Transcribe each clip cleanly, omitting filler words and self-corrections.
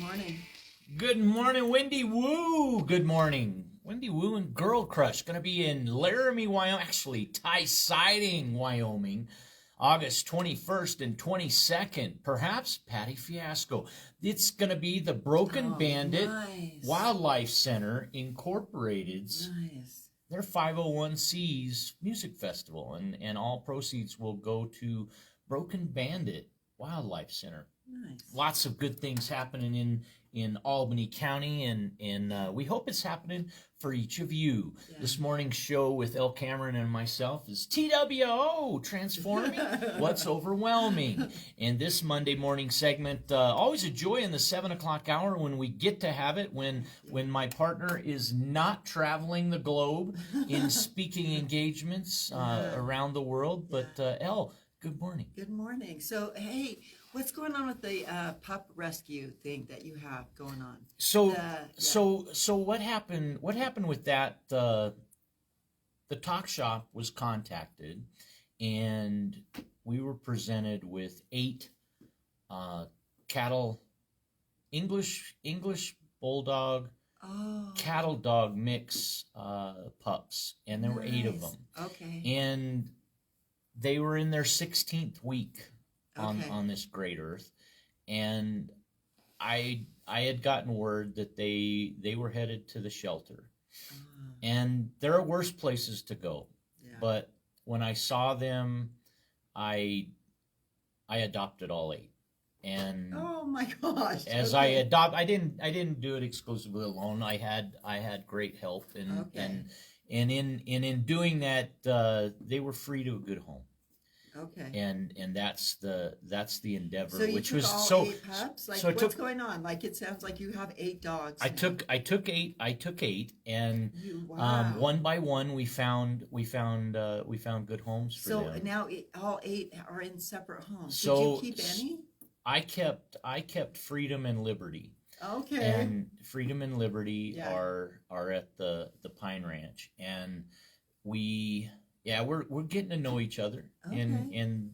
morning. Good morning, Wendy Woo. Good morning. Wendy Woo and Girl Crush going to be in Laramie, Wyoming. Actually, Tie Siding, Wyoming, August 21st and 22nd. Perhaps Patty Fiasco. It's going to be the Broken Bandit nice. Wildlife Center Incorporated's Nice. their 501c's music festival, and all proceeds will go to Broken Bandit Wildlife Center. Nice. Lots of good things happening in Albany County, and we hope it's happening for each of you. Yeah. This morning's show with El Cameron and myself is TWO, Transforming What's Overwhelming. And this Monday morning segment, always a joy in the 7 o'clock hour when we get to have it, when my partner is not traveling the globe in speaking engagements around the world. But El, good morning. Good morning. So, hey, what's going on with the pup rescue thing that you have going on? So what happened? What happened with that? The talk shop was contacted, and we were presented with 8 cattle, English bulldog, cattle dog mix pups, and there were 8 of them. Okay. And they were in their 16th week on this great earth, and I had gotten word that they were headed to the shelter, and there are worse places to go. Yeah. But when I saw them, I adopted all 8, and oh my gosh! as okay. I didn't do it exclusively alone. I had great help, and in doing that, they were free to a good home. Okay. And that's the endeavor, so you which took was all so 8 pups? Like, so I what's going on? Like, it sounds like you have 8 dogs. I took 8, and wow. one by one we found good homes for them. So now all 8 are in separate homes. So did you keep any? I kept Freedom and Liberty. Okay. And Freedom and Liberty Yeah. are at the Pine Ranch, and we're getting to know each other, and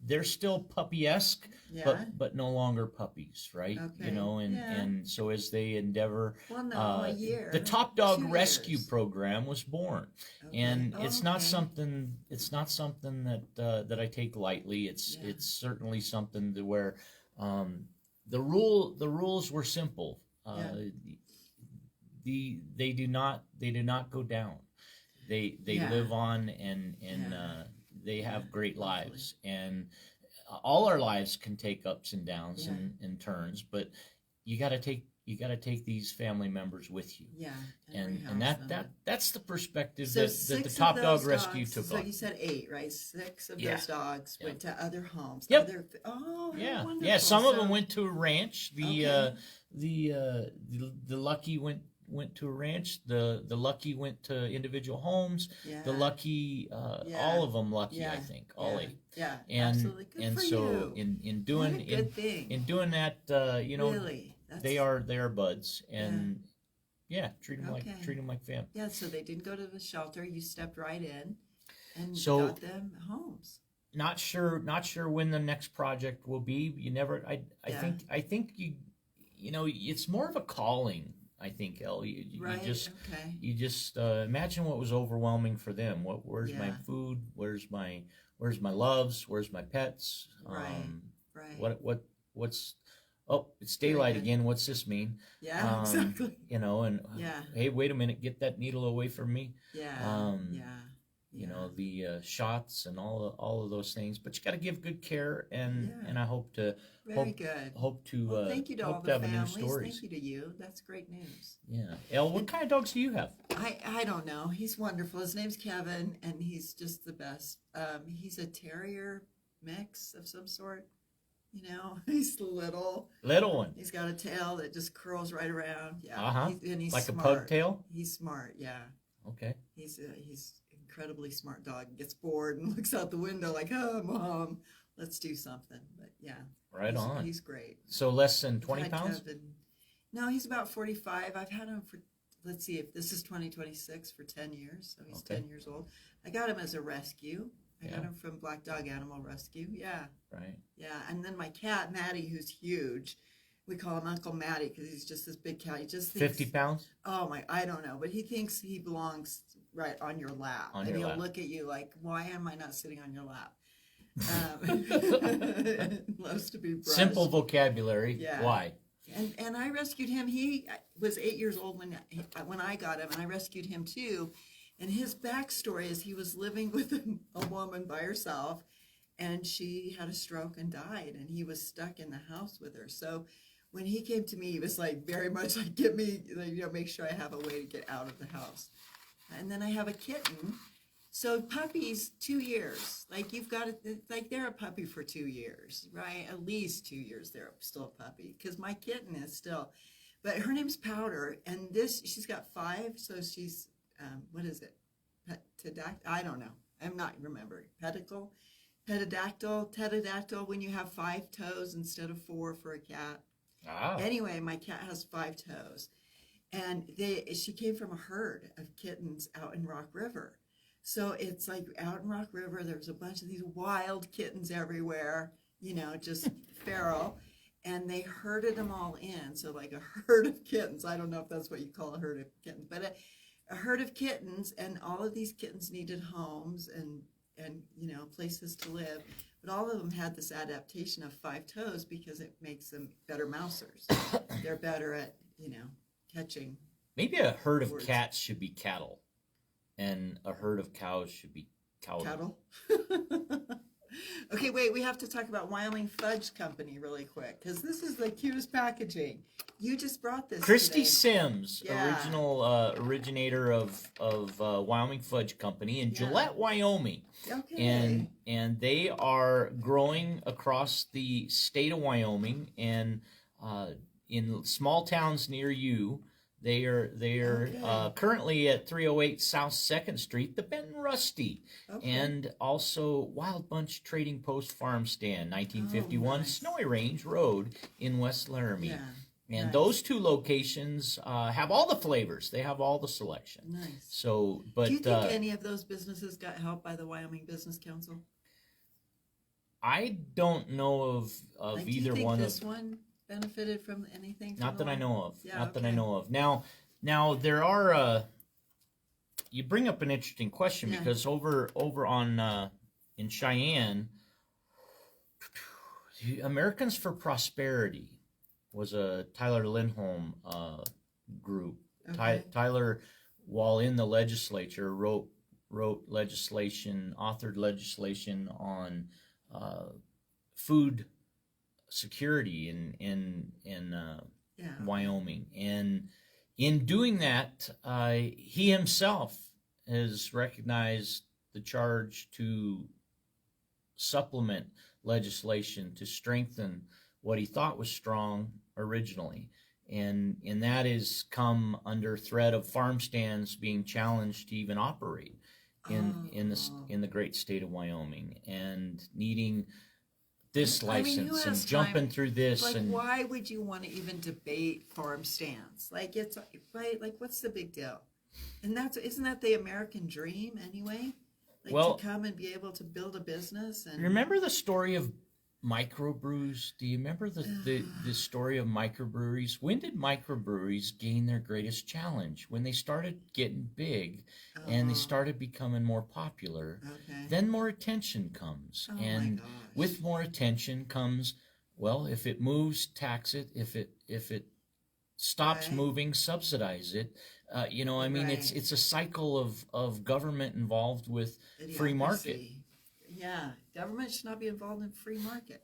they're still puppy-esque, Yeah. but no longer puppies, right? Okay. You know, and so as they endeavor, Well, no, a year. the Top Dog 2 Rescue years. Program was born, Okay. and it's not okay. something that I take lightly. It's certainly something to where the rules were simple. They do not go down. They live on, and they have great lives, and all our lives can take ups and downs and turns, but you got to take these family members with you. Yeah. And that's the perspective so that the Top Dog Rescue took so on. you said 8, right? 6 of those dogs went to other homes. Yep. Wonderful. Yeah. Some of them went to a ranch. The Lucky went to a ranch. The Lucky went to individual homes. Yeah. The Lucky, all of them Lucky, I think, all 8. Yeah, And absolutely. Good and for so you. in doing What a good thing. in doing that, Really? they are buds, and treat them like family. Yeah, so they didn't go to the shelter. You stepped right in and So- got them homes. Not sure when the next project will be. You never. I think you it's more of a calling. I think, El. You just imagine what was overwhelming for them. Where's my food? Where's my loves? Where's my pets? Right. What's it's daylight again. What's this mean? Yeah, exactly. Hey, wait a minute, get that needle away from me. The shots and all of those things, but you got to give good care, and I hope to thank you to all the have families. new stories. Thank you to you. That's great news. Yeah. El, what kind of dogs do you have? I don't know. He's wonderful. His name's Kevin, and he's just the best. He's a terrier mix of some sort. He's little one. He's got a tail that just curls right around. Yeah. He's like smart. a pug tail. He's smart. Yeah. Okay. He's incredibly smart dog. He gets bored and looks out the window like, "Oh, Mom, let's do something." But yeah. Right on. He's great. So less than 20 pounds? No, he's about 45. I've had him for, let's see, if this is 2026, for 10 years. So he's 10 years old. I got him as a rescue. I got him from Black Dog Animal Rescue. Yeah. Right. Yeah. And then my cat, Maddie, who's huge, We call him Uncle Matty because he's just this big cat. He just thinks, 50 pounds? oh my, I don't know, but he thinks he belongs right on your lap. On and your he'll lap. look at you like, why am I not sitting on your lap? Loves to be brushed. Simple vocabulary. Yeah. Why? And I rescued him. He was 8 years old when I got him, and I rescued him too. And his backstory is he was living with a woman by herself, and she had a stroke and died, and he was stuck in the house with her. So when he came to me, he was like very much like, get me, make sure I have a way to get out of the house. And then I have a kitten. So puppies, 2 years. Like you've got to, like they're a puppy for 2 years, right? At least 2 years they're still a puppy. Because my kitten is still, but her name's Powder, and she's got 5, so she's, what is it? I don't know. I'm not remembering. Pterodactyl, when you have 5 toes instead of 4 for a cat. Ah. Anyway, my cat has 5 toes. And she came from a herd of kittens out in Rock River. So it's like out in Rock River, there's a bunch of these wild kittens everywhere, just feral. And they herded them all in. So like a herd of kittens. I don't know if that's what you call a herd of kittens, but a herd of kittens. And all of these kittens needed homes and places to live. But all of them had this adaptation of 5 toes because it makes them better mousers. They're better at, catching. Maybe a herd of words. cats should be cattle, and a herd of cows should be Cattle. Okay, wait, we have to talk about Wyoming Fudge Company really quick, because this is the cutest packaging. You just brought this Christy today. Sims, Yeah. originator of Wyoming Fudge Company in Yeah. Gillette, Wyoming. Okay. And they are growing across the state of Wyoming, and in small towns near you. They are Okay. currently at 308 South 2nd Street, the Ben Rusty, Okay. and also Wild Bunch Trading Post Farm Stand, 1951 nice. Snowy Range Road in West Laramie. Yeah. And Nice. those 2 locations have all the flavors. They have all the selection. Nice. So, but Do you think any of those businesses got help by the Wyoming Business Council? I don't know of Like, do either you think one this of. one benefited from anything? Not that I know of. Yeah, Not that I okay. know of. Now there are. You bring up an interesting question Yeah. because over on in Cheyenne, the Americans for Prosperity was a Tyler Lindholm group. Okay. Tyler, while in the legislature, wrote legislation, authored legislation on food security in Yeah. Wyoming, and in doing that, he himself has recognized the charge to supplement legislation to strengthen what he thought was strong originally, and that has come under threat of farm stands being challenged to even operate in the great state of Wyoming, and needing this I mean, who license has and jumping time? through this. Like, and why would you want to even debate farm stands? Like, it's right. Like, what's the big deal? And isn't that the American dream anyway? Like, Well- to come and be able to build a business and Remember the story of microbrews? Do you remember the story of microbreweries? When did microbreweries gain their greatest challenge? When they started getting big and they Oh, started becoming more popular. Okay. Then more attention comes. Oh And my gosh. with more attention comes, well, if it moves, tax it. If it stops Right. moving, subsidize it. I mean, Right. it's a cycle of government involved with free market. Idiocracy. Yeah, government should not be involved in free market.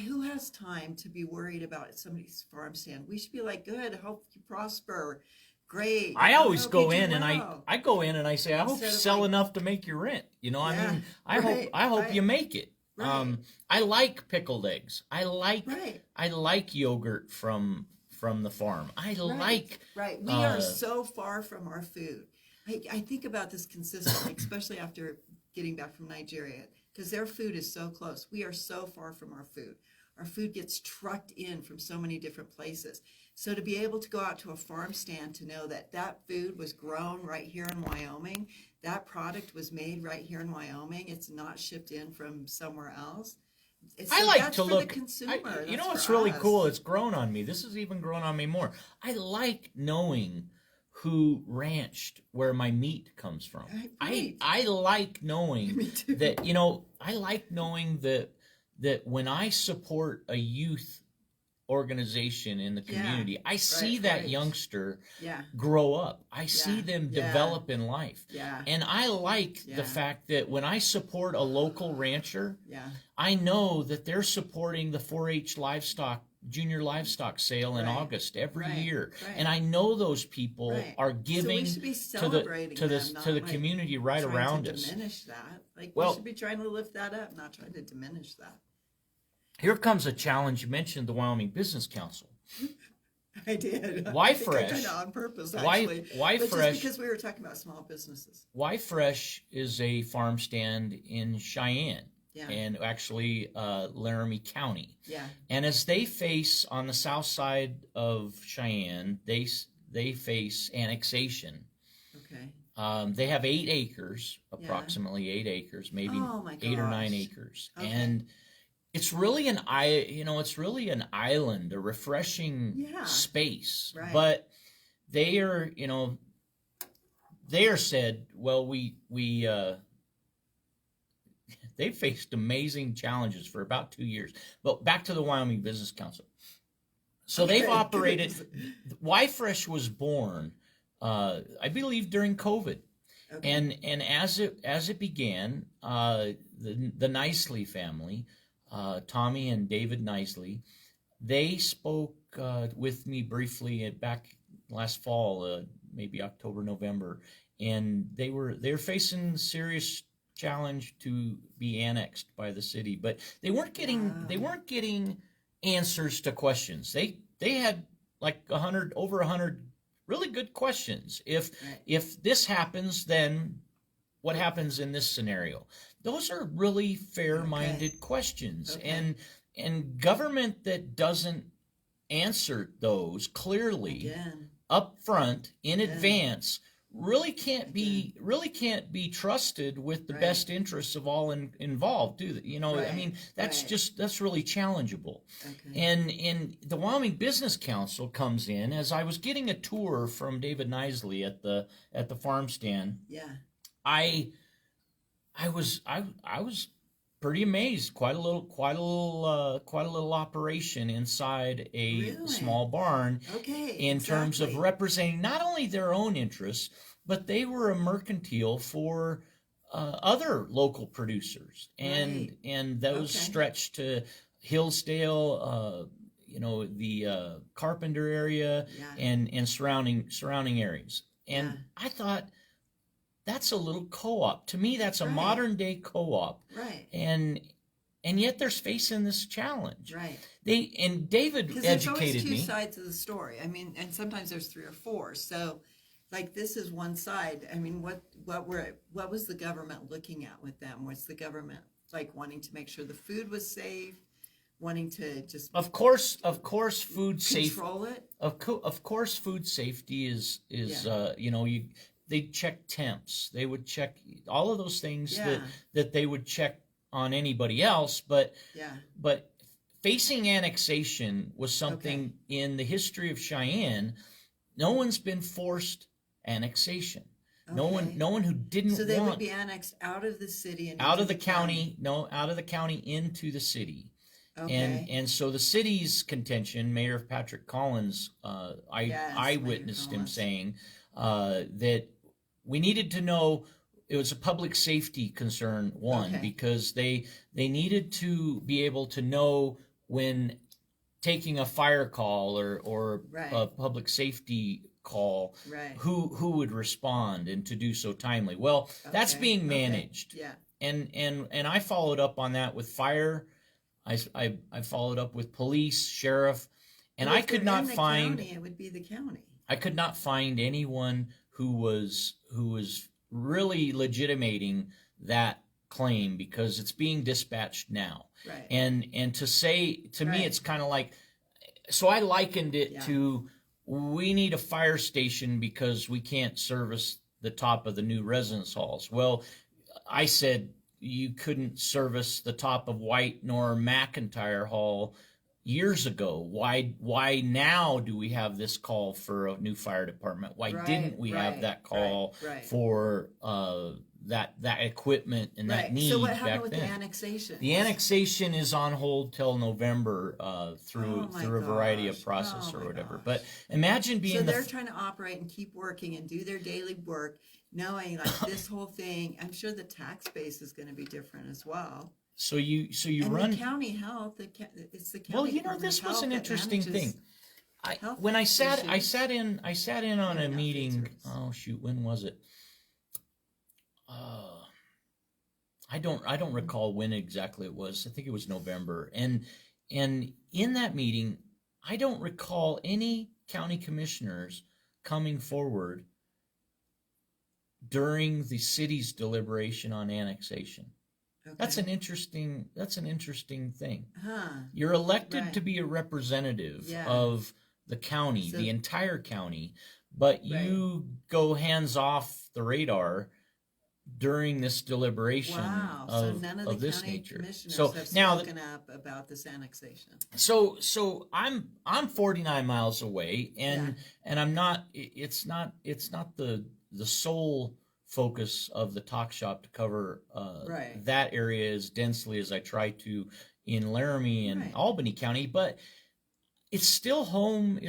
Who has time to be worried about somebody's farm stand? We should be like, good, hope you prosper. Great. I always hope go you do in and well. I go in and I say, I hope you Instead of sell like- enough to make your rent. I Yeah, mean, right, I hope right. you make it. Right. I like pickled eggs. I like Right. yogurt from the farm. I like Right. We uh, are so far from our food. I think about this consistently, especially after getting back from Nigeria, because their food is so close. We are so far from our food. Our food gets trucked in from so many different places. So to be able to go out to a farm stand to know that that food was grown right here in Wyoming, that product was made right here in Wyoming, it's not shipped in from somewhere else, I like that's to for look. the consumer. You know That's what's for really us. cool? It's grown on me. This has even grown on me more. I like knowing who ranched where my meat comes from. Right. I like knowing Me too. that, I like knowing that when I support a youth organization in the community, I see that right. youngster Yeah. grow up. I see Yeah. them Yeah. develop in life. Yeah. And I like Yeah. the fact that when I support a local rancher, Yeah. I know that they're supporting the 4-H junior livestock sale in Right. August every Right. year. Right. And I know those people Right. are So giving we should be to the celebrating to the them, not to the like community right trying around to us. diminish that. Like Well- we should be trying to lift that up, not trying to diminish that. Here comes a challenge. You mentioned the Wyoming Business Council. I did. Why I think I fresh? did it on purpose, Why actually. why But fresh? just because we were talking about small businesses. Why Fresh is a farm stand in Cheyenne, Yeah. and actually Laramie County. Yeah. And as they face on the south side of Cheyenne, they face annexation. Okay. They have 8 acres, approximately 8 acres, maybe Oh my 8 or 9 gosh. acres, Okay. and it's really it's really an island, a refreshing Yeah. space. Right. But they are, they are said, well, they faced amazing challenges for about 2 years. But back to the Wyoming Business Council. So they've Okay. operated. Y-Fresh was born, I believe, during COVID, Okay. and as it began, the Nicely family, Tommy and David Nicely, they spoke with me briefly back last fall, maybe October, November, and they're facing serious challenge to be annexed by the city, but they weren't getting answers to questions. They had like over 100 really good questions. Right. If this happens, then what happens in this scenario? Those are really fair-minded questions. Okay. And government that doesn't answer those clearly Again. up front in Again. advance really can't be trusted with the Right. best interests of all involved, do they? I Right. mean, that's Right. that's really challengeable. Okay. And the Wyoming Business Council comes in as I was getting a tour from David Nicely at the farm stand. Yeah. I was pretty amazed. Quite a little operation inside a Really? small barn Okay. in terms of exactly. representing not only their own interests, but they were a mercantile for other local producers, and those Okay. stretched to Hillsdale, the Carpenter area, Yeah. and surrounding areas. And Yeah. I thought, that's a little co-op. To me, that's a Right. modern day co-op, Right. and yet they're facing this challenge. Right. David Because there's always educated two me. sides of the story. I mean, and sometimes there's 3 or 4. So, like, this is one side. I mean, what was the government looking at with them? Was the government like wanting to make sure the food was safe, wanting to just Of course, food safety. control it? Of course, food safety is they check temps. They would check all of those things Yeah. that they would check on anybody else. But Yeah. facing annexation was something in the history of Cheyenne. No one's been forced annexation. No Okay. one who didn't So they would want be annexed out of the city and out into of the county. No, out of the county into the city. Okay. And so the city's contention, Mayor Patrick Collins, Yes, I Mayor witnessed him Collins. saying that we needed to know. It was a public safety concern, one, Okay. because they needed to be able to know when taking a fire call or Right. a public safety call, Right. who would respond and to do so timely. Well, that's Okay. being Okay. managed. Yeah. And I followed up on that with fire. I followed up with police, sheriff, and Well, I if could they're not in the find county, it would be the county. I could not find anyone who was really legitimating that claim, because it's being dispatched now. Right. And to say, to me, Right. it's kind of like, so I likened it Yeah. to, we need a fire station because we can't service the top of the new residence halls. Well, I said, you couldn't service the top of White nor McIntyre Hall years ago? Why now do we have this call for a new fire department? Why didn't we have that call for that equipment and that need So what back happened with then? the annexation? The annexation is on hold till November through Oh my a variety of gosh. process Oh or my whatever. gosh. But imagine being So the they're trying to operate and keep working and do their daily work, knowing like this whole thing. I'm sure the tax base is going to be different as well. so you And run. the county health, it's the county. Well, Department this of was Health an that interesting manages thing. health When I sat issues. sat in on Maybe a not meeting. food service. Oh shoot, when was it? I don't recall when exactly it was. I think it was November. And in that meeting, I don't recall any county commissioners coming forward during the city's deliberation on annexation. Okay. That's an interesting thing. Huh. You're elected Right. to be a representative Yeah. of the county, So- the entire county, but you go hands off the radar during this deliberation Wow. So none of the this county nature. commissioners So have now, spoken up about this annexation. so I'm 49 miles away, and I'm not. It's not the sole focus of the talk shop to cover that area as densely as I try to in Laramie and Albany County, but it's still home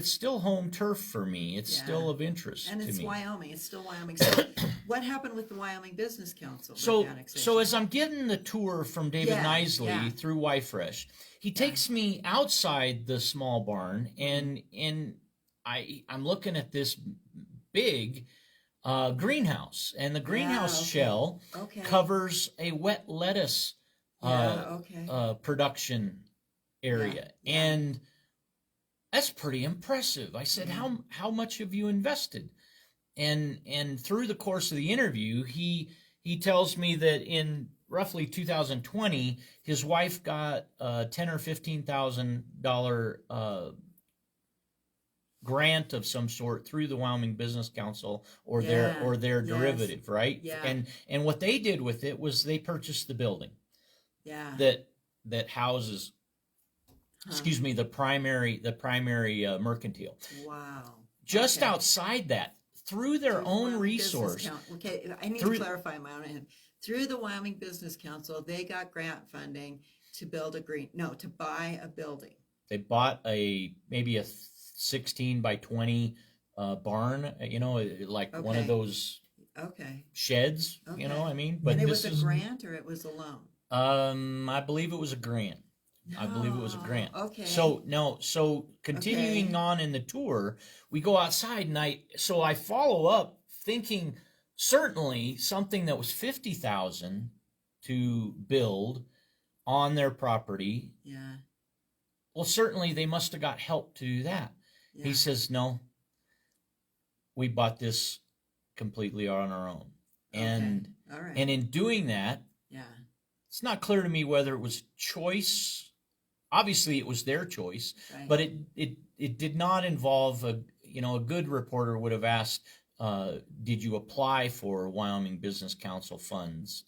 turf for me. It's still of interest And to it's me. Wyoming. It's still Wyoming. So what happened with the Wyoming Business Council? So with the annexation? so as I'm getting the tour from David Nisley yeah. through Y-Fresh, he takes me outside the small barn, and I'm looking at this big greenhouse, and the greenhouse shell covers a wet lettuce production area, and that's pretty impressive. I said, how much have you invested? And through the course of the interview, he tells me that in roughly 2020, his wife got a $10,000 or $15,000 grant of some sort through the Wyoming Business Council or their derivative, right? Yeah. And what they did with it was they purchased the building that houses, excuse me, the primary mercantile. Wow. Just outside that, through their own resource. Okay, I need to clarify my own end. Through the Wyoming Business Council, they got grant funding to buy a building. They bought maybe a 16 by 20 barn, like one of those sheds, you know what I mean? But it was a grant or it was a loan? I believe it was a grant. Okay. So continuing on in the tour, we go outside, and I follow up thinking certainly something that was $50,000 to build on their property. Yeah. Well, certainly they must have got help to do that. Yeah. He says, no, we bought this completely on our own. And all right. And in doing that, it's not clear to me whether it was choice. Obviously, it was their choice, but it did not involve a good reporter would have asked, did you apply for Wyoming Business Council funds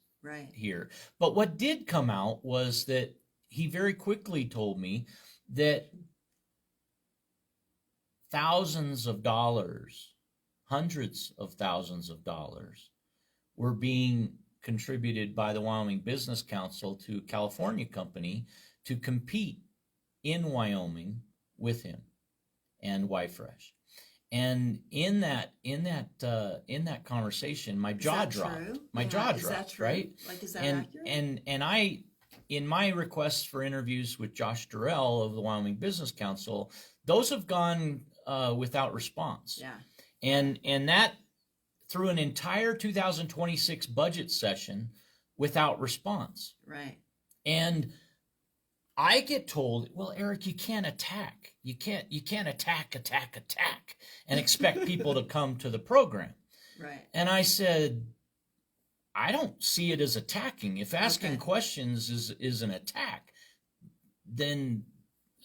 here? But what did come out was that he very quickly told me that thousands of dollars, hundreds of thousands of dollars were being contributed by the Wyoming Business Council to a California company to compete in Wyoming with him and Y-Fresh. And in that conversation, my jaw dropped. My jaw dropped, right? Like, is that accurate? And I, in my requests for interviews with Josh Durrell of the Wyoming Business Council, those have gone without response. Yeah. And that through an entire 2026 budget session without response. Right. And I get told, well, Eric, you can't attack. You can't attack and expect people to come to the program. Right. And I said, I don't see it as attacking. If asking questions is an attack, then,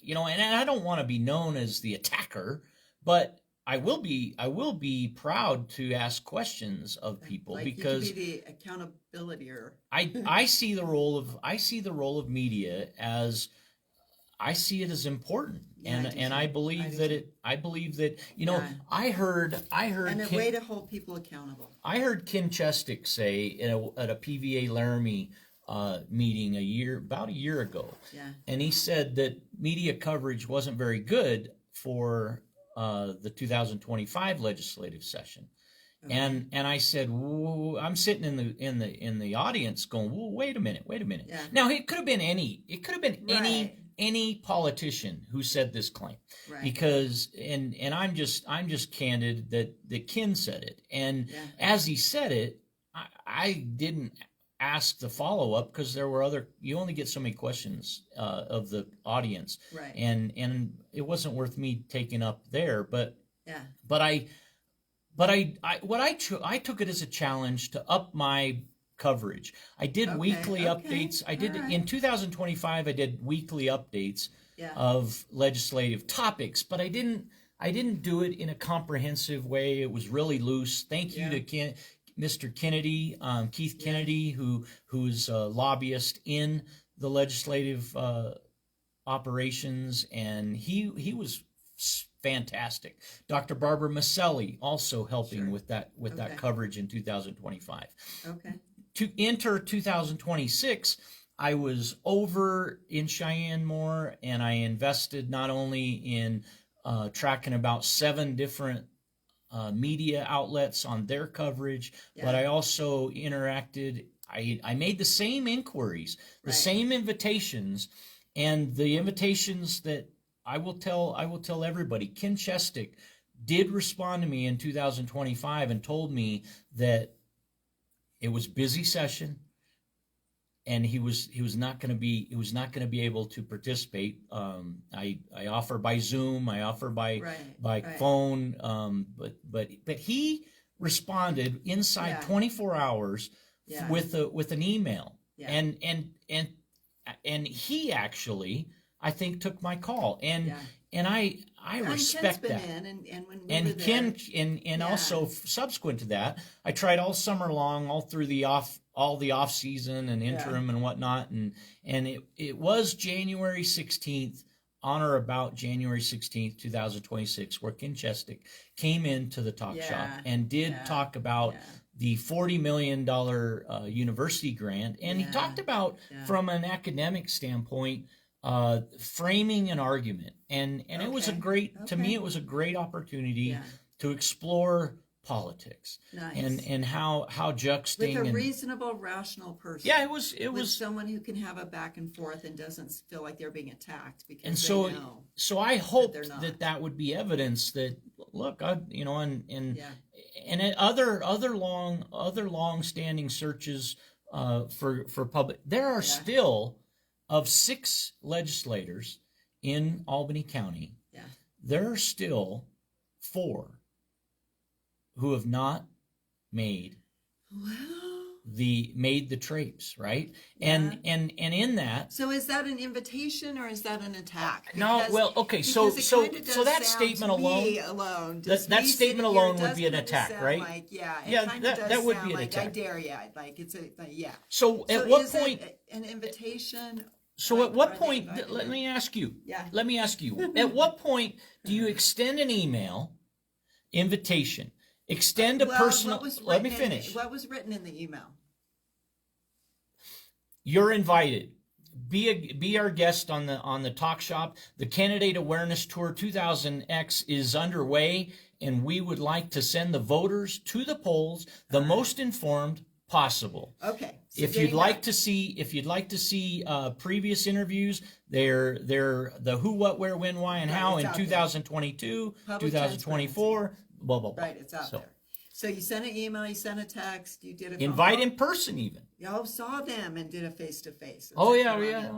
and I don't want to be known as the attacker, but I will be proud to ask questions of people Like because you could be the accountability or I see the role of media as I see it as important, Yeah, I do and too. I believe I do that too. I believe that Yeah. I heard and a Ken, way to hold people accountable. I heard Ken Chestic say at a PVA Laramie meeting about a year ago, Yeah. and he said that media coverage wasn't very good for the 2025 legislative session. Okay. And I said, "Whoa," I'm sitting in the audience going, "Whoa, wait a minute." Yeah. Now it could have been Right. any politician who said this claim, Right. because and I'm just candid that Ken said it, and Yeah. as he said it, I didn't ask the follow up because there were you only get so many questions of the audience, Right. and it wasn't worth me taking up there, Yeah. but I took it as a challenge to up my coverage. I did Okay, weekly okay, updates. I did all right. in 2025. I did weekly updates Yeah. of legislative topics, but I didn't do it in a comprehensive way. It was really loose. Thank you Yeah. to Mr. Kennedy, Keith Yeah. Kennedy, who's a lobbyist in the legislative operations, and he was fantastic. Dr. Barbara Maselli also helping Sure. with that Okay. coverage in 2025. Okay. To enter 2026, I was over in Cheyenne more, and I invested not only in tracking about 7 different media outlets on their coverage, but Yeah. I also interacted. I made the same inquiries, the Right. same invitations, and the invitations that I will tell everybody. Ken Chestic did respond to me in 2025 and told me that it was busy session, and he was not going to be able to participate. I offer by Zoom, I offer by Right. phone, but he responded inside Yeah. 24 hours Yeah. with an email, Yeah. and he actually, I think, took my call, and Yeah. I And respect Ken's that. been in, and when we And were Ken, there, and Yeah. also subsequent to that, I tried all summer long, all through the off season and interim and whatnot, and it was January 16th, on or about January 16th, 2026, where Ken Chestic came into the talk Yeah. shop and did Yeah. talk about Yeah. the $40 million university grant, and he Yeah. talked about, Yeah. from an academic standpoint, framing an argument, and it was a Okay. great, to me, Okay. it was a great opportunity Yeah. to explore politics Nice. and how juxtating with a and reasonable, rational person. yeah, it was with someone who can have a back and forth and doesn't feel like they're being attacked because and they know. so I hoped they're not. that would be evidence that, look, and Yeah. and other long standing searches for public, there are Yeah. still, of 6 legislators in Albany County, Yeah. there are still 4 who have not made Well, the traipse, right? Yeah. And in that, so is that an invitation or is that an attack? no, Because- well, okay, so because it kinda so does that sound statement to me alone, just that me statement sitting here, alone it would does be an kinda attack, sound right? Like, yeah, Yeah, it kinda that does would be sound an like, attack. I dare ya, like it's a. So So at what is point? it an invitation? So Like, at what are they point? inviting Let them? me ask you. Yeah. Let me ask you. At what point do you extend an email invitation? Extend a Well, personal. what was Let me written in- finish. What was written in the email? You're invited. Be our guest on the talk shop. The Candidate Awareness Tour 2000X is underway, and we would like to send the voters to the polls the most informed possible. Okay. So If there you'd you like go. to see previous interviews, they're the who, what, where, when, why, and Right, how it's in out there. 2022, Public 2024, blah blah blah. Right, it's out So, there. So you sent an email, you sent a text, you did a phone invite call? in person even. Y'all saw them and did a face-to-face. Oh yeah, yeah.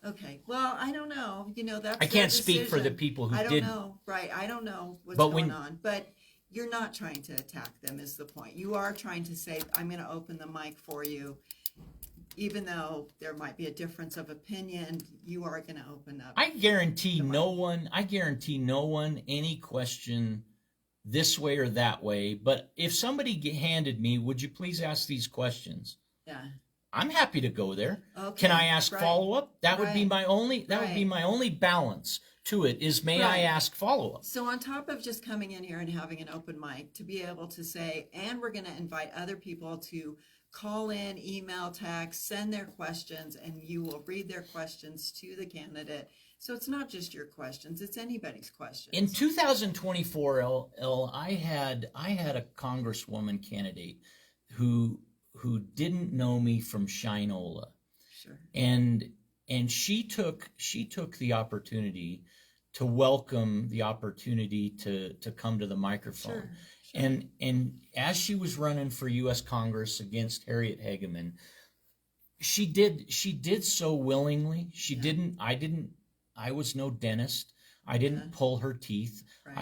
Okay, well, I don't know, that's I their can't speak for the decision. people who I don't didn't. know, right, I don't know what's But going when- on, but you're not trying to attack them is the point. You are trying to say, I'm gonna open the mic for you. even though there might be a difference of opinion, you are going to open up. I guarantee no one any question this way or that way. But if somebody handed me, would you please ask these questions? Yeah. I'm happy to go there. Okay. Can I ask Right. follow-up? That would be Right. my only. That would be Right. my only balance to it. Is may I Right. ask follow-up? So on top of just coming in here and having an open mic, to be able to say, and we're going to invite other people to call in, email, text, send their questions, and you will read their questions to the candidate. So it's not just your questions; it's anybody's questions. In 2024, I had a congresswoman candidate who didn't know me from Shinola, Sure. and she took the opportunity to welcome the opportunity to come to the microphone. Sure. And as she was running for U.S. Congress against Harriet Hageman, she did so willingly. I was no dentist. I didn't pull her teeth. Right.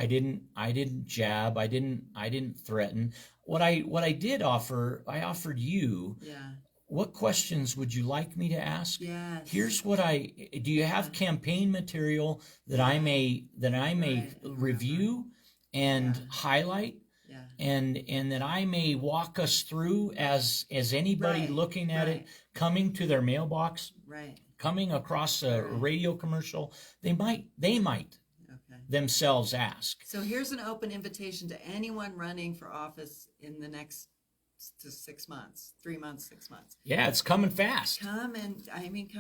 I didn't jab. I didn't threaten. What I did offer, I offered you. Yeah. What questions would you like me to ask? Yes. Here's what do you have campaign material that I may Right. review and highlight? Yeah. And that I may walk us through as anybody Right, looking at right. it, coming to their mailbox, Right. coming across a Right. radio commercial, they might Okay. themselves ask. So here's an open invitation to anyone running for office in the next 6 months, 3 months, 6 months. Yeah, it's coming fast. Come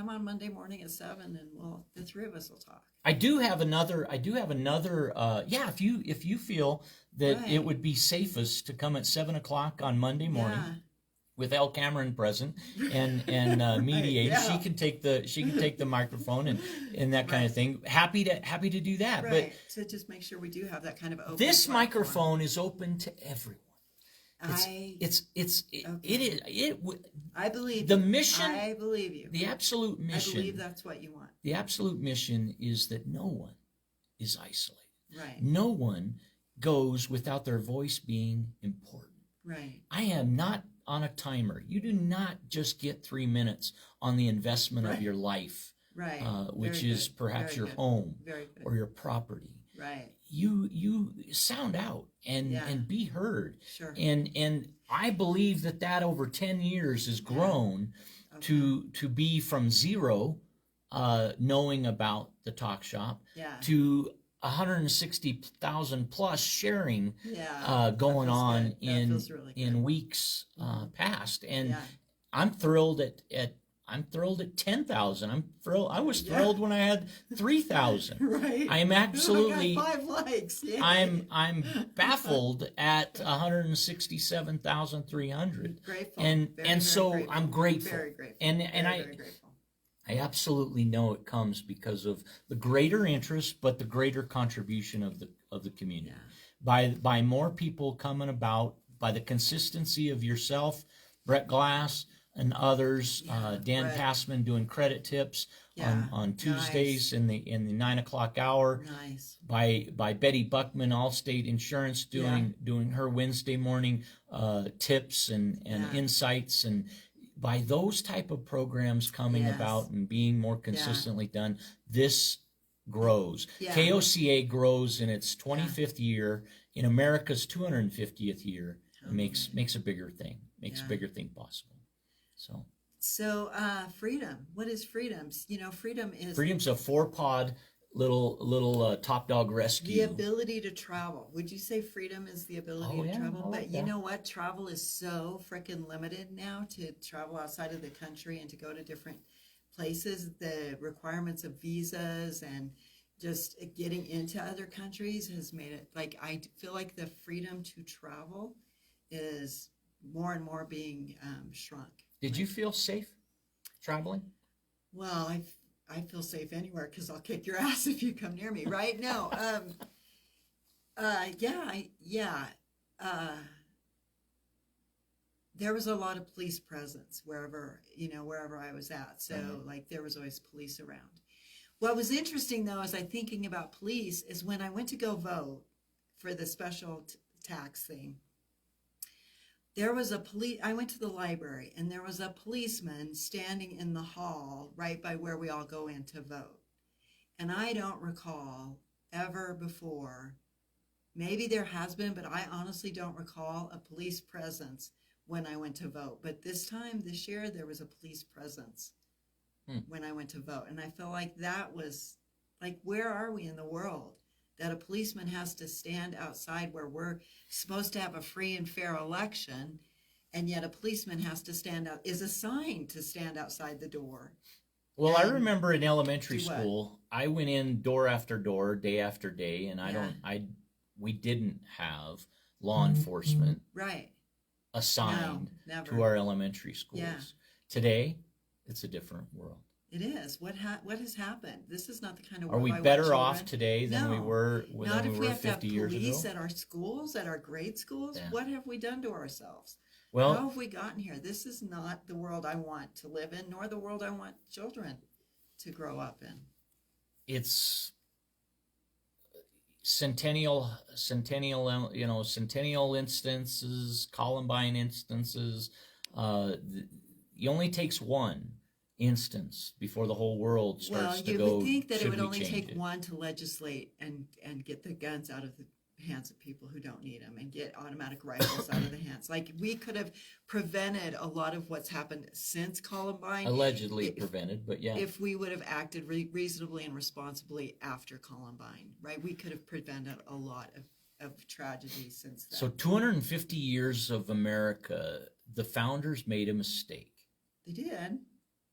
on Monday morning at 7, and the three of us will talk. I do have another. Yeah, if you feel that Right. it would be safest to come at 7 o'clock on Monday morning Yeah. with Elle Cameron present and mediate, yeah. she can take the microphone and that kind of thing. Happy to do that. Right. To just make sure we do have that kind of open But this platform. microphone is open to everyone. I believe the you. mission. I believe you. The absolute mission. I believe that's what you want. The absolute mission is that no one is isolated. Right. No one goes without their voice being important. Right. I am not on a timer. You do not just get 3 minutes on the investment Right. of your life, Right. which Very is good. perhaps Very your good. home Very good. or your property. Right. You sound out and be heard. Sure. And I believe that over 10 years has grown to be from zero knowing about the talk shop Yeah. to 160,000 plus sharing Yeah. going That feels on good. That in feels really good. in weeks past, and Yeah. I'm thrilled at 10,000. I was thrilled when I had 3,000. Right. I'm absolutely. I got 5 likes. Yay. I'm baffled at 167,300. Grateful. And Very, so very grateful. I'm grateful. Very grateful. And very grateful. I absolutely know it comes because of the greater interest, but the greater contribution of the community. Yeah. By more people coming about, by the consistency of yourself, Brett Glass, and others, Dan Brett. Passman doing credit tips Yeah. on Tuesdays in the 9 o'clock hour. Nice. By Betty Buckman, Allstate Insurance, doing her Wednesday morning tips and insights, and by those type of programs coming Yes. about and being more consistently done, this grows. Yeah. KOCA grows in its 25th year, in America's 250th year, and makes a bigger thing, makes a bigger thing possible. So freedom. What is freedom? Freedom is freedom's a 4-pod little top dog the rescue. ability to travel. Would you say freedom is the ability to travel? I like But you know what? Travel is so freaking limited now, to travel outside of the country and to go to different places. The requirements of visas and just getting into other countries has made it, like, I feel like the freedom to travel is more and more being shrunk. Did you feel safe traveling? Well, I feel safe anywhere because I'll kick your ass if you come near me, right? No, there was a lot of police presence wherever I was at. So like there was always police around. What was interesting though, as I'm thinking about police, is when I went to go vote for the special tax thing, there was a police, I went to the library and there was a policeman standing in the hall right by where we all go in to vote. And I don't recall ever before, maybe there has been, but I honestly don't recall a police presence when I went to vote. But this year, there was a police presence when I went to vote. And I feel like that was, like, where are we in the world that a policeman has to stand outside where we're supposed to have a free and fair election, and yet a policeman has to is assigned to stand outside the door. Well, I remember in elementary school, I went in door after door, day after day, and we didn't have law enforcement assigned to our elementary schools. Yeah. Today, it's a different world. It is. What has happened? This is not the kind of Are world we I want better children. off today than we were Not if we have to have 50 years ago? police at our schools, at our grade schools. Yeah. What have we done to ourselves? Well, how have we gotten here? This is not the world I want to live in, nor the world I want children to grow up in. It's centennial instances, Columbine instances. It only takes one instance before the whole world starts to go. Well, you would think that it would only change take one to legislate and get the guns out of the hands of people who don't need them and get automatic rifles out of the hands. Like, we could have prevented a lot of what's happened since Columbine. Allegedly prevented, but yeah. If we would have acted reasonably and responsibly after Columbine, right? We could have prevented a lot of tragedy since then. So 250 years of America, the founders made a mistake. They did.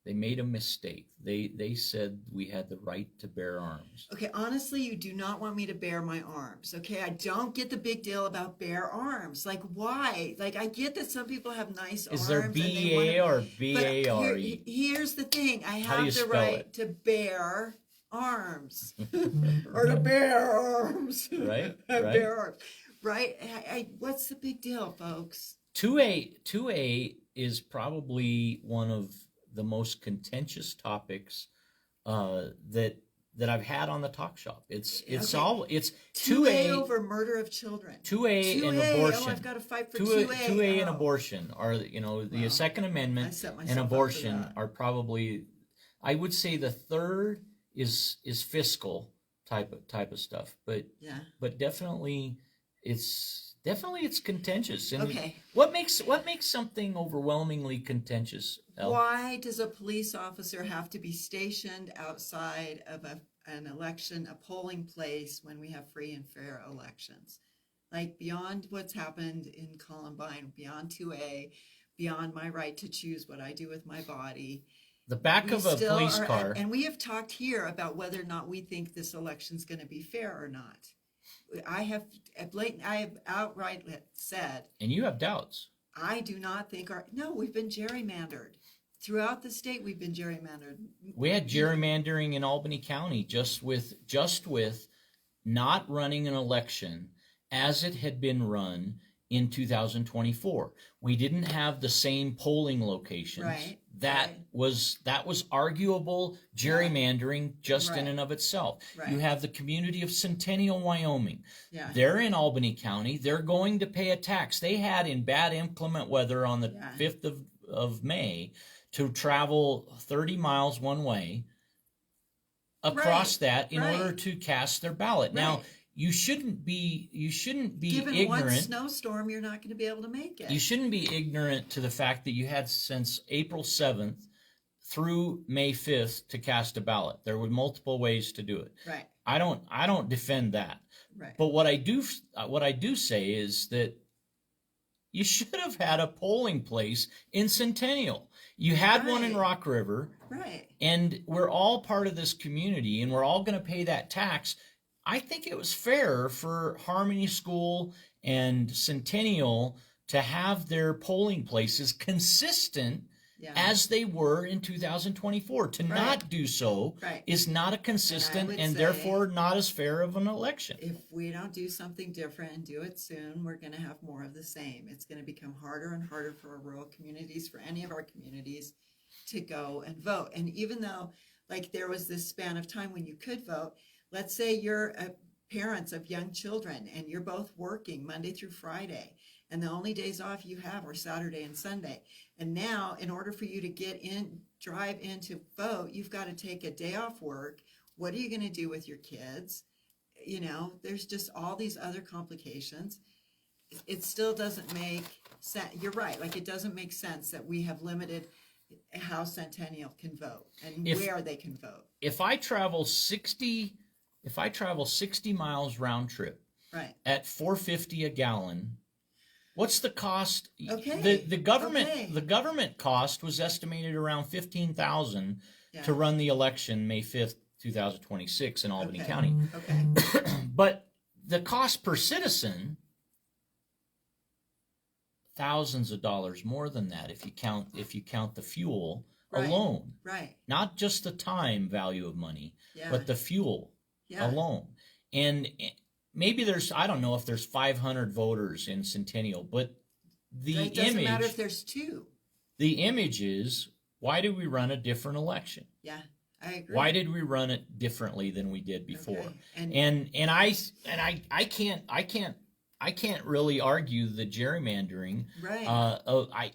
They made a mistake. They said we had the right to bear arms. Okay, honestly, you do not want me to bear my arms. Okay, I don't get the big deal about bear arms. Like, why? Like, I get that some people have nice arms. Is there B-A or B-A-R-E? Here's the thing. I How do you have the spell right it? to bear arms. Or to bear arms. Right, Bear arms. Right? What's the big deal, folks? 2A is probably one of the most contentious topics that I've had on the Talk Shop. It's 2A over murder of children. 2A and abortion. Oh, I've got to fight for 2A 2A. and abortion are, the Second Amendment and abortion are probably, I would say the third is fiscal type of stuff, but definitely it's contentious. And okay. What makes something overwhelmingly contentious, Elle? Why does a police officer have to be stationed outside of an election, a polling place, when we have free and fair elections? Like, beyond what's happened in Columbine, beyond 2A, beyond my right to choose what I do with my body. The back of a police car. And we have talked here about whether or not we think this election's going to be fair or not. I have outright said, and you have doubts. I do not think we've been gerrymandered. Throughout the state, we've been gerrymandered. We had gerrymandering in Albany County just with not running an election as it had been run in 2024. We didn't have the same polling locations. Right. That was arguable gerrymandering just in and of itself. Right. You have the community of Centennial, Wyoming. Yeah. They're in Albany County. They're going to pay a tax. They had, in bad inclement weather on the 5th of May, to travel 30 miles one way across that in order to cast their ballot. Right. Now, you shouldn't be Given ignorant. one snowstorm, you're not going to be able to make it. You shouldn't be ignorant to the fact that you had since April 7th through May 5th to cast a ballot. There were multiple ways to do it. Right. I don't defend that. Right. But what I do say is that you should have had a polling place in Centennial. You had one in Rock River. Right. And we're all part of this community, and we're all going to pay that tax. I think it was fair for Harmony School and Centennial to have their polling places consistent as they were in 2024. To not do so is not a consistent and therefore not as fair of an election. If we don't do something different and do it soon, we're going to have more of the same. It's going to become harder and harder for our rural communities, for any of our communities, to go and vote. And even though, like, there was this span of time when you could vote, let's say you're parents of young children and you're both working Monday through Friday, and the only days off you have are Saturday and Sunday. And now, in order for you to drive in to vote, you've got to take a day off work. What are you going to do with your kids? You know, there's just all these other complications. It still doesn't make sense. You're right. Like, it doesn't make sense that we have limited how Centennial can vote and where they can vote. If I travel 60 miles round trip, right, at $4.50 a gallon, what's the cost? Okay. The government cost was estimated around $15,000 yeah. to run the election May 5th, 2026 in Albany County. Okay. But the cost per citizen, thousands of dollars more than that if you count the fuel alone. Right. Not just the time value of money, yeah. but the fuel alone. And maybe I don't know if there's 500 voters in Centennial, but it doesn't matter if there's 2. The image is, why did we run a different election? Yeah, I agree. Why did we run it differently than we did before? Okay. And I can't really argue the gerrymandering. Right.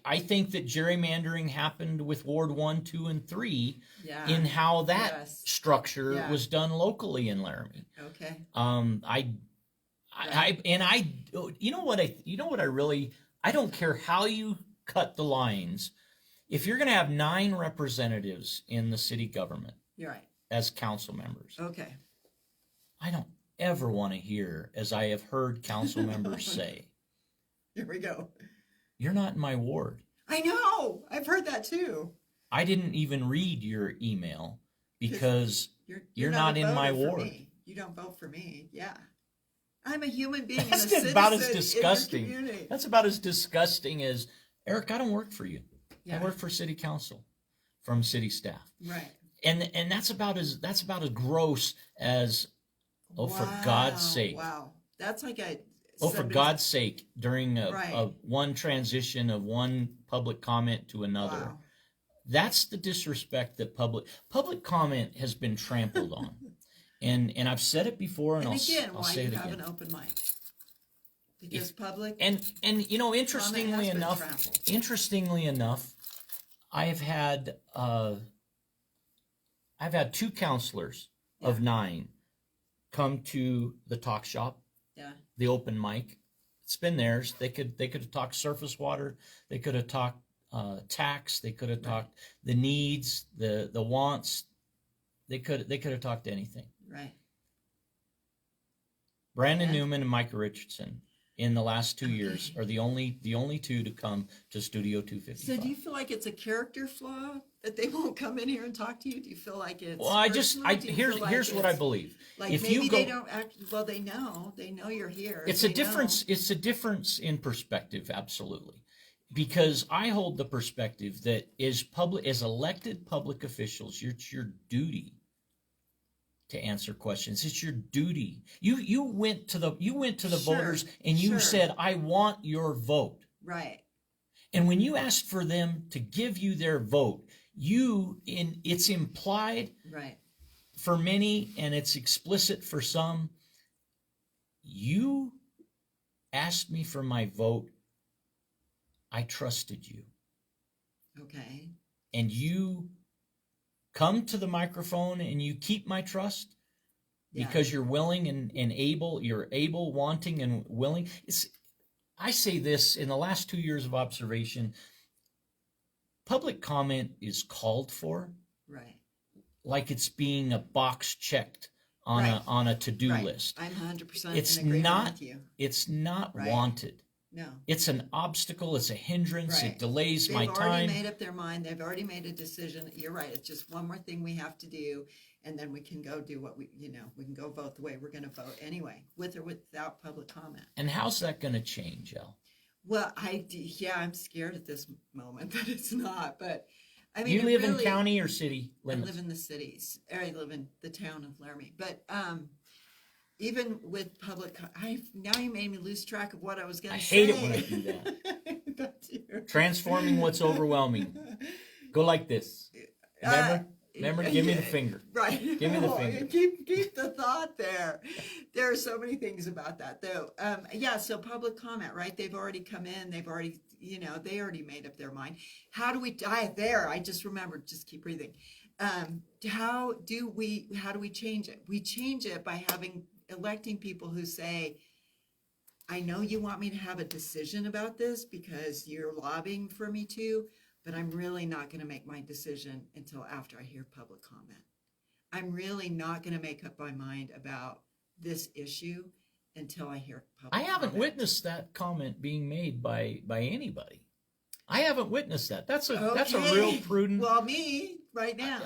I think that gerrymandering happened with Ward 1, 2, and 3 yeah. in how that structure yeah. was done locally in Laramie. Okay. You know what I don't care how you cut the lines. If you're going to have 9 representatives in the city government, you're right, as council members, okay, I don't ever want to hear, as I have heard council members say, here we go, you're not in my ward. I know, I've heard that too. I didn't even read your email because you're not in my ward. You don't vote for me. Yeah, I'm a human being. That's and a about as citizen disgusting. in your community. That's about as disgusting as, Eric, I don't work for you. Yeah. I work for city council from city staff. Right. And that's about as gross as, for God's sake. Wow. That's like for God's sake, during a one transition of one public comment to another. Wow. That's the disrespect that public comment has been trampled on. And I've said it before, and I'll say it again. Have an open mic? Because public and interestingly enough, I've had 2 counselors of 9 come to the talk shop, the open mic. It's been theirs. They could have talked surface water. They could have talked tax. They could have talked the needs, the wants. They could have talked anything. Right. Brandon Newman and Micah Richardson in the last 2 years are the only 2 to come to Studio 255. So do you feel like it's a character flaw that they won't come in here and talk to you? Do you feel like it's well? Here's what I believe. Like if maybe they don't act well. They know you're here. It's a difference. It's a difference in perspective, absolutely. Because I hold the perspective that as elected public officials, it's your duty to answer questions. It's your duty. You went to the voters and you said, I want your vote. Right. And when you asked for them to give you their vote, it's implied for many and it's explicit for some. You asked me for my vote. I trusted you. Okay. And you come to the microphone and you keep my trust because you're willing and able, you're able, wanting, and willing. I say this in the last 2 years of observation, public comment is called for. Right. Like it's being a box checked on a to-do list. I'm 100% in agreement with you. It's not wanted. No. It's an obstacle. It's a hindrance. It delays my time. They've already made up their mind. They've already made a decision. You're right. It's just one more thing we have to do, and then we can go do what we can go vote the way we're going to vote anyway, with or without public comment. And how's that going to change, Elle? Well, I'm scared at this moment that it's not, but I mean, you live in county or city limits? I live in the cities. I live in the town of Laramie, but even with public, now you made me lose track of what I was going to say. I hate it when I do that. Transforming what's overwhelming. Go like this. Remember? Remember, give me the finger. Right. Give me the finger. Keep the thought there. There are so many things about that, though. Yeah, so public comment, right? They've already come in. They've already, they already made up their mind. How do we die there? I just remembered, just keep breathing. How do we change it? We change it by electing people who say, I know you want me to have a decision about this because you're lobbying for me to, but I'm really not going to make my decision until after I hear public comment. I'm really not going to make up my mind about this issue until I hear public I haven't comment. witnessed that comment being made by anybody. I haven't witnessed that. That's a Okay. real prudent. Well, me right now.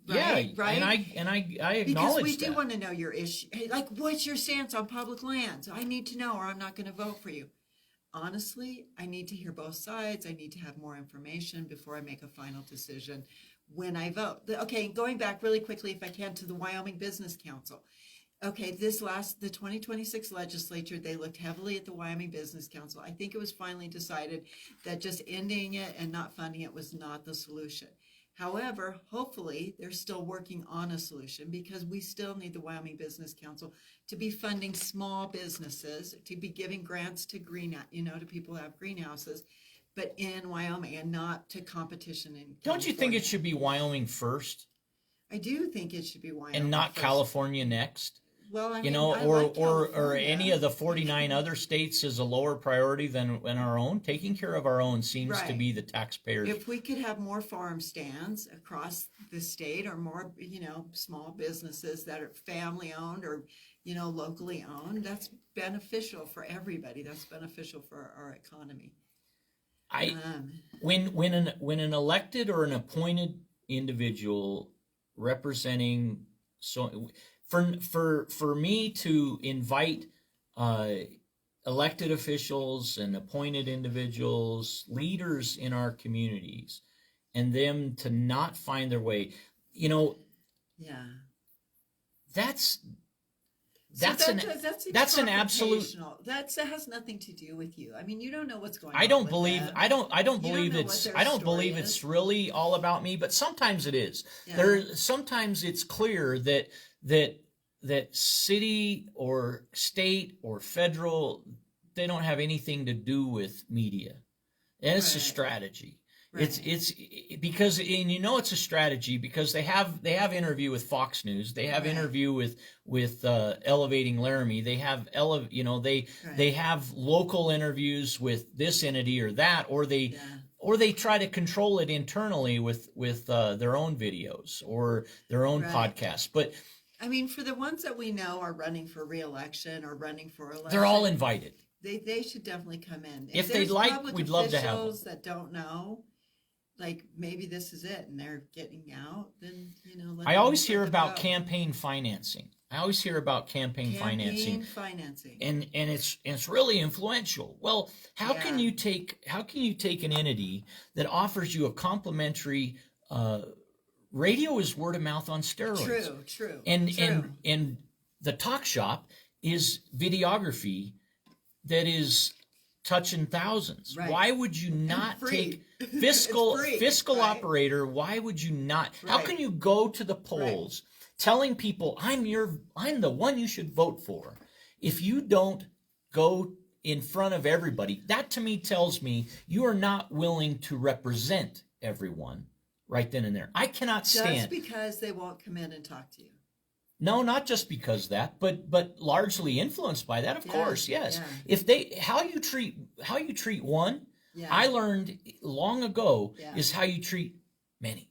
Yeah, right? and I acknowledge Because we that. do want to know your issue. Hey, like, what's your stance on public lands? I need to know, or I'm not going to vote for you. Honestly, I need to hear both sides. I need to have more information before I make a final decision when I vote. Okay, going back really quickly, if I can, to the Wyoming Business Council. Okay, the 2026 legislature, they looked heavily at the Wyoming Business Council. I think it was finally decided that just ending it and not funding it was not the solution. However, hopefully, they're still working on a solution because we still need the Wyoming Business Council to be funding small businesses, to be giving grants to to people who have greenhouses, but in Wyoming and not to competition in Don't you think California. it should be Wyoming first I do think it should be Wyoming and not first. California next? Well, I You mean, know, I or like or California. any of the 49 other states is a lower priority than our own. Taking care of our own seems to Right. be the taxpayers. If we could have more farm stands across the state, or more, small businesses that are family owned or, locally owned, that's beneficial for everybody. That's beneficial for our economy. When an elected or an appointed individual representing, so for me to invite elected officials and appointed individuals, leaders in our communities, and them to not find their way, Yeah. that's That's an absolute. confrontational. That has nothing to do with you. I mean, you don't know what's going on. I don't with believe them. I don't You don't believe know it's what their I don't story believe is. it's really all about me, but sometimes it is. Yeah. Sometimes it's clear that city or state or federal, they don't have anything to do with media. And it's a Right. strategy. Right. It's because, and it's a strategy because they have interview with Fox News, they have Right. interview with Elevating Laramie, they have they Right. have local interviews with this entity or that, or they Yeah. try to control it internally with their own videos or their own Right. podcasts. But I mean, for the ones that we know are running for re-election or running for election, they're all invited. They should definitely come in. If they'd there's like, public we'd love to have them. officials that don't know, like maybe this is it, and they're getting out. Then let I them always hear think about campaign financing. Campaign financing. financing. And it's really influential. Well, how can Yeah. you take an entity that offers you a complimentary radio is word of mouth on steroids. True. And the talk shop is videography that is touching thousands. Right. Why would you not free. take fiscal It's free, fiscal right? operator? Why would you not? How Right. can you go to the polls telling people I'm the one you should vote for if you don't go in front of everybody? That to me tells me you are not willing to represent everyone right then and there. I cannot Just stand. because they won't come in and talk to you. No, not just because that, but largely influenced by that, of Yeah, course, yes. yeah. If how you treat one, Yeah. I learned long ago Yeah. is how you treat many.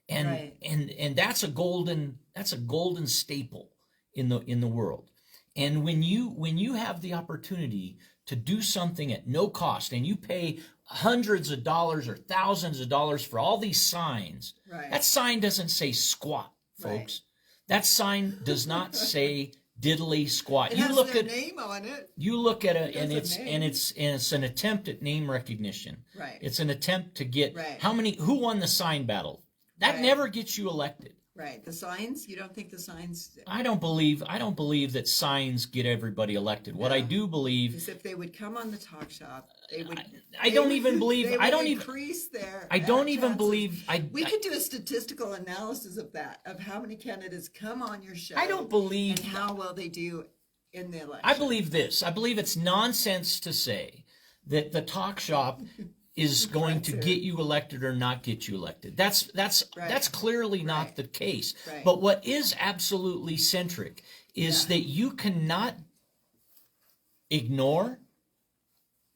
And Right. and that's a golden staple in the world. And when you have the opportunity to do something at no cost and you pay hundreds of dollars or thousands of dollars for all these signs, Right. that sign doesn't say squat, folks. Right. That sign does not say diddly squat. It You has look their at name on it. you look at it, It and has a name. it's an attempt at name recognition. Right. It's an attempt to get Right. who won the sign battle. That Right. never gets you elected. Right. The signs, you don't think the signs, I don't believe that signs get everybody elected. What I No. do believe, is if they would come on the talk shop, they would. I don't even believe- They I would don't even- increase their. I don't even chances. believe We could do a statistical analysis of that, of how many candidates come on your show. I don't believe and how well they do in the election. I believe this. I believe it's nonsense to say that the talk shop is going to get you elected or not get you elected. That's clearly not Right. the case. Right. But what is absolutely centric is that you cannot ignore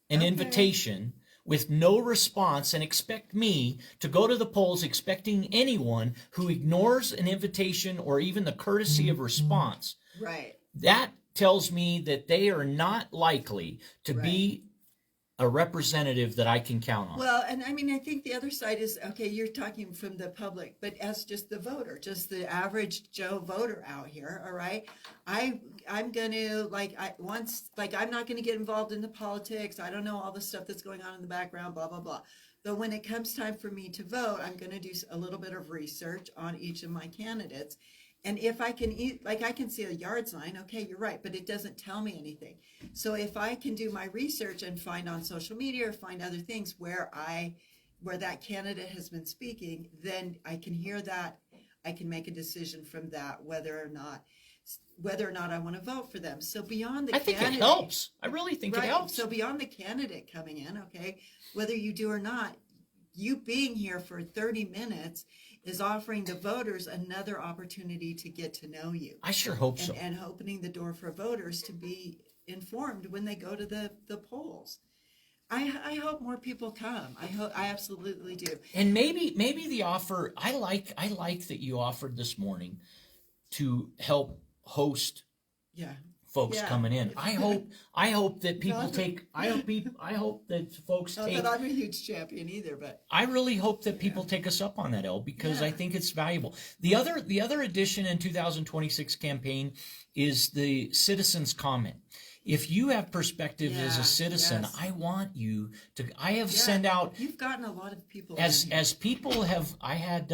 an invitation with no response and expect me to go to the polls expecting anyone who ignores an invitation or even the courtesy of response. Right. That tells me that they are not likely to be a representative that I can count on. Well, and I mean, I think the other side is, okay, you're talking from the public, but as just the voter, just the average Joe voter out here, all right? I'm gonna, I'm not gonna get involved in the politics. I don't know all the stuff that's going on in the background, blah, blah, blah. But when it comes time for me to vote, I'm gonna do a little bit of research on each of my candidates. And if I can I can see a yard sign, okay, you're right, but it doesn't tell me anything. So if I can do my research and find on social media or find other things where that candidate has been speaking, then I can hear that. I can make a decision from that whether or not I want to vote for them. So beyond the I think candidate, it helps. I really think it right, helps. so beyond the candidate coming in, okay, whether you do or not, you being here for 30 minutes is offering the voters another opportunity to get to know you. I sure hope so. And opening the door for voters to be informed when they go to the polls. I hope more people come. I absolutely do. And maybe the offer, I like that you offered this morning to help host folks Yeah. coming in. I hope that people take. I hope that folks Not take. that I'm a huge champion either, but I really hope that people take us up on that, El, because I Yeah. think it's valuable. The other addition in 2026 campaign is the citizens' comment. If you have perspective as a citizen, yes. I want you to. I have sent out. You've gotten a lot of people As in here. as people have, I had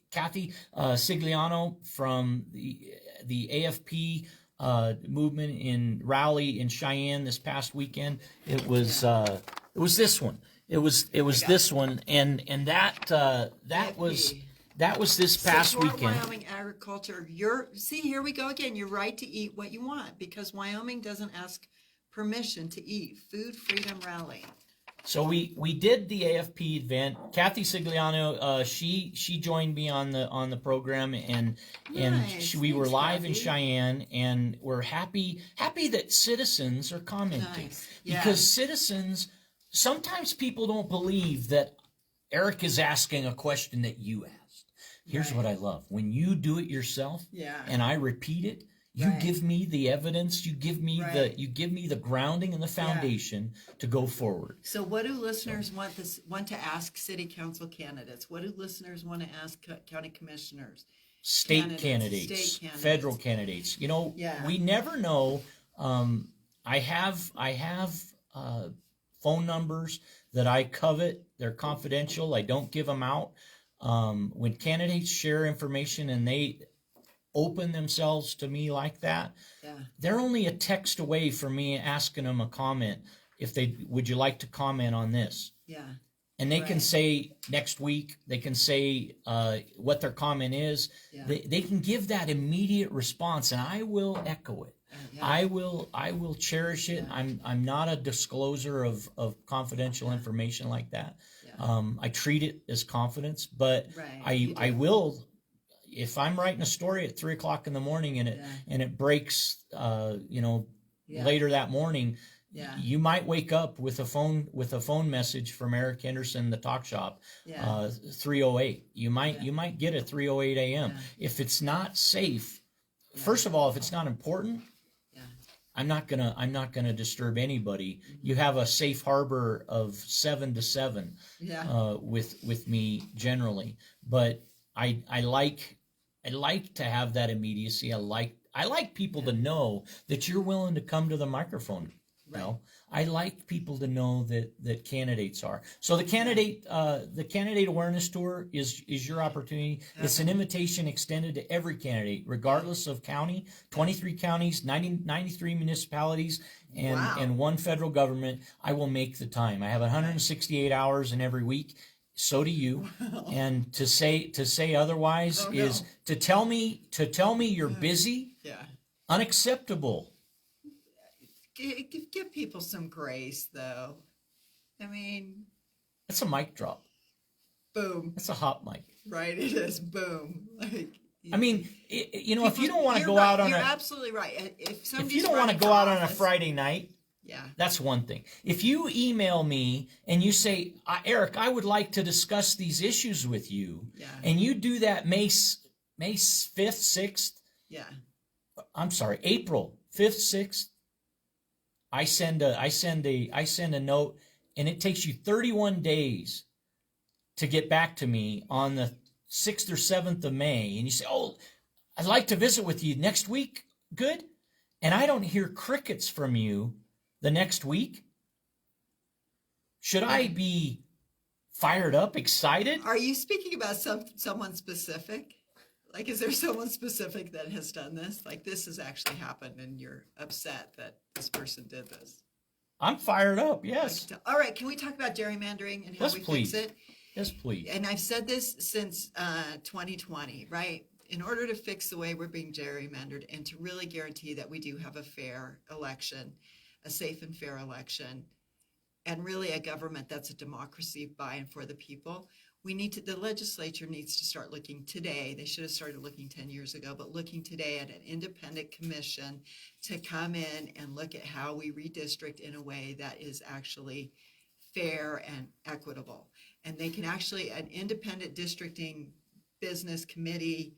Kathy Sigliano from the AFP movement in Raleigh in Cheyenne this past weekend. It was this one. It was this one, and that was this past Support weekend. Wyoming agriculture. See, here we go again. Your right to eat what you want, because Wyoming doesn't ask permission to eat. Food Freedom Rally. So we did the AFP event. Kathy Sigliano, she joined me on the program, and Nice. we were Thanks, live in Kathy. Cheyenne, and we're happy that citizens are commenting. Nice. Yeah. Because citizens, sometimes people don't believe that Eric is asking a question that you asked. Here's Right. what I love: when you do it yourself, Yeah. and I repeat it. You Right. give me the evidence. You give me Right. the grounding and the foundation to go forward. So what do listeners want to ask city council candidates? What do listeners want to ask county commissioners? State candidates, state candidates. federal candidates. You know, Yeah. we never know. I have phone numbers that I covet. They're confidential. I don't give them out. When candidates share information and they open themselves to me like that, Yeah. they're only a text away from me asking them a comment. Would you like to comment on this? Yeah. And they can Right. say next week, they can say what their comment is. Yeah. They can give that immediate response, and I will echo it. Yeah. I will cherish it. Yeah. I'm not a discloser of confidential information like that. Yeah. I treat it as confidence, but Right, you I do. will, if I'm writing a story at 3:00 in the morning and it breaks, Yeah. later that morning. Yeah. You might wake up with a phone message from Eric Henderson, the talk shop, Yeah. 308. You might get a 3:08 a.m. Yeah. If it's not safe, first of all, if it's not important, Yeah. I'm not gonna disturb anybody. You have a safe harbor of 7 to 7 Yeah. with me generally, but I like to have that immediacy. I like people to know that you're willing to come to the microphone. Right. No, I like people to know that candidates are. So the candidate awareness tour is your opportunity. It's an invitation extended to every candidate, regardless of county. 23 counties, 93 municipalities, and Wow. and one federal government. I will make the time. I have 168 hours in every week. So do you. And to say otherwise Oh, is no. to tell me you're busy. Yeah. Unacceptable. Give people some grace, though. I mean, That's a mic drop. boom. That's a hot mic. Right? It is boom. Like, I mean, you know, if you don't want to you're go right, out on you're a absolutely right. if you don't want to go out on a Friday night, yeah, that's one thing. If you email me and you say, Eric, I would like to discuss these issues with you, yeah, and you do that May 5th, 6th, yeah. I'm sorry, April 5th, 6th, I send a note, and it takes you 31 days to get back to me on the 6th or 7th of May, and you say, oh, I'd like to visit with you next week. Good. And I don't hear crickets from you the next week. Should I be fired up, excited? Are you speaking about someone specific? Like, is there someone specific that has done this? Like, this has actually happened and you're upset that this person did this? I'm fired up, yes. Like, all right, can we talk about gerrymandering and how Yes, we please. fix it? Yes, please. And I've said this since 2020, right? In order to fix the way we're being gerrymandered and to really guarantee that we do have a fair election, a safe and fair election, and really a government that's a democracy by and for the people, the legislature needs to start looking today. They should have started looking 10 years ago, but looking today at an independent commission to come in and look at how we redistrict in a way that is actually fair and equitable. And they can actually, an independent districting business committee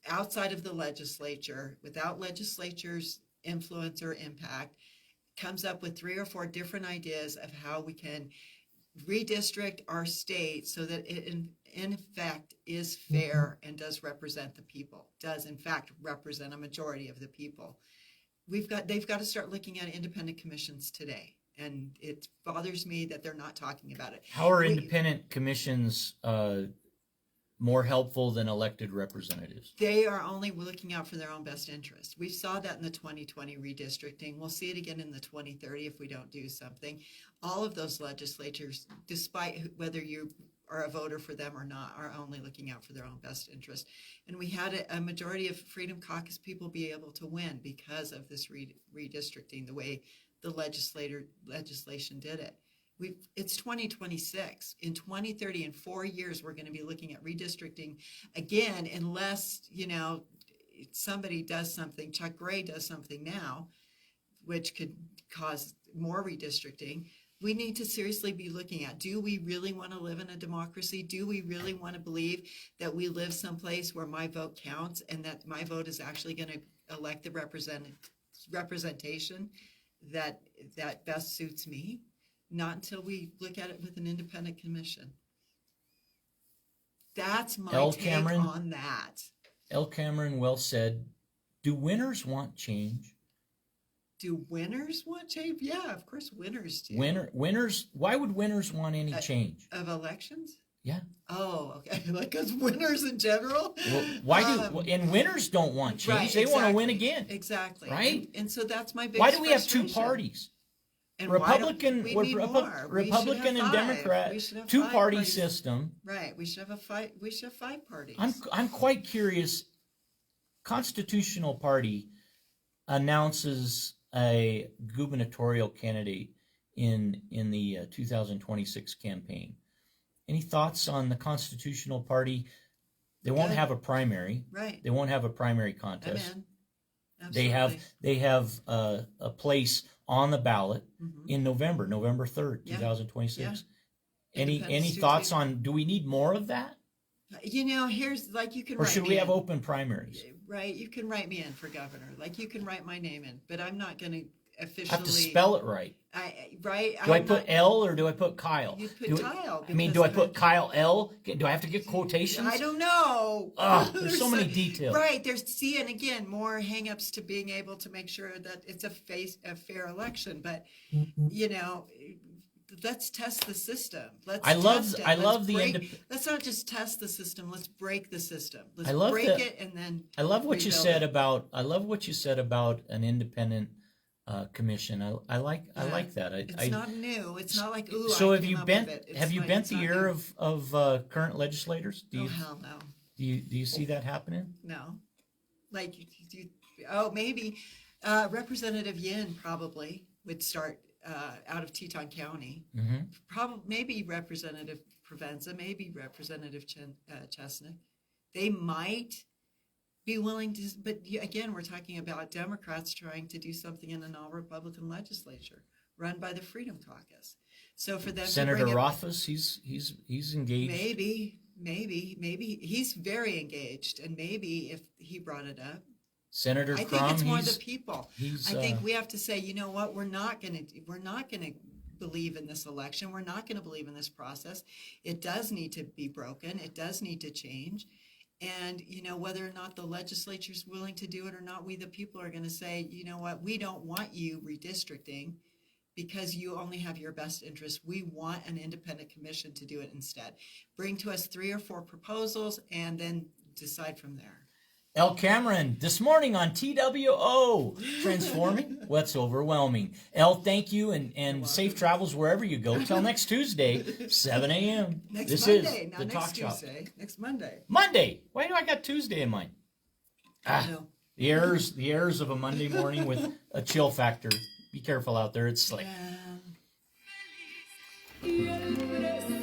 outside of the legislature, without legislature's influence or impact, comes up with 3 or 4 different ideas of how we can redistrict our state so that it in effect is fair and does represent the people, does in fact represent a majority of the people. They've got to start looking at independent commissions today, and it bothers me that they're not talking about it. How are independent commissions more helpful than elected representatives? They are only looking out for their own best interest. We saw that in the 2020 redistricting. We'll see it again in the 2030 if we don't do something. All of those legislatures, despite whether you are a voter for them or not, are only looking out for their own best interest. And we had a majority of Freedom Caucus people be able to win because of this redistricting, the way the legislation did it. It's 2026. In 2030, in 4 years, we're going to be looking at redistricting again, unless, somebody does something. Chuck Gray does something now, which could cause more redistricting. We need to seriously be looking at, do we really want to live in a democracy? Do we really want to believe that we live someplace where my vote counts and that my vote is actually going to elect the representation that best suits me? Not until we look at it with an independent commission. That's my take on that. L. Cameron well said, do winners want change? Do winners want change? Yeah, of course winners do. Winners, why would winners want any change? Of elections? Yeah. Oh, okay. Like, because winners in general? Well, and winners don't want change. Right, they want to win again. Exactly. Right? And so that's my big Why do we have 2 parties? And Republican Republican and Democrat, 2-party system. Right. We should have 5 parties. I'm quite curious. Constitutional Party announces a gubernatorial candidate in the 2026 campaign. Any thoughts on the Constitutional Party? They won't have a primary. Right. They won't have a primary contest. I'm in. They have a place on the ballot in November 3rd, 2026. Yeah. Any thoughts on, do we need more of that? Here's, like, you can write me in. Or should we have open primaries? Right, you can write me in for governor. Like, you can write my name in, but I'm not going to officially. I have to spell it right. Right? Do I put L or do I put Kyle? You put Kyle. I mean, do I put Kyle L? Do I have to get quotations? I don't know. There's so many details. Right. And again, more hangups to being able to make sure that it's a fair election. But, you know, let's test the system. Let's not just test the system. Let's break the system. Let's break it and then I love what you said it. about an independent commission. I like that. It's not new. It's not like, ooh, so I have came you up bent with it. have you bent the ear of current legislators? Oh, hell no. Do you see that happening? No. Like, maybe Representative Yin probably would start out of Teton County. Mm-hmm. Probably, maybe Representative Provenza, maybe Representative Chestnut. They might be willing to, but again, we're talking about Democrats trying to do something in an all-Republican legislature run by the Freedom Caucus. So for them, Senator Rothfuss, he's engaged. Maybe he's very engaged, and maybe if he brought it up, Senator I Crum, think it's more the people. I think we have to say, you know what, we're not going to believe in this election. We're not going to believe in this process. It does need to be broken. It does need to change. And, you know, whether or not the legislature is willing to do it or not, we the people are going to say, you know what, we don't want you redistricting because you only have your best interest. We want an independent commission to do it instead. Bring to us 3 or 4 proposals and then decide from there. El Cameron, this morning on TWO, transforming what's overwhelming. El, thank you, and safe travels wherever you go. Till next Tuesday, 7 a.m. Next Monday, not next Tuesday. Next Monday. Monday. Why do I got Tuesday in mind? No. The errors of a Monday morning with a chill factor. Be careful out there. It's slick. Yeah.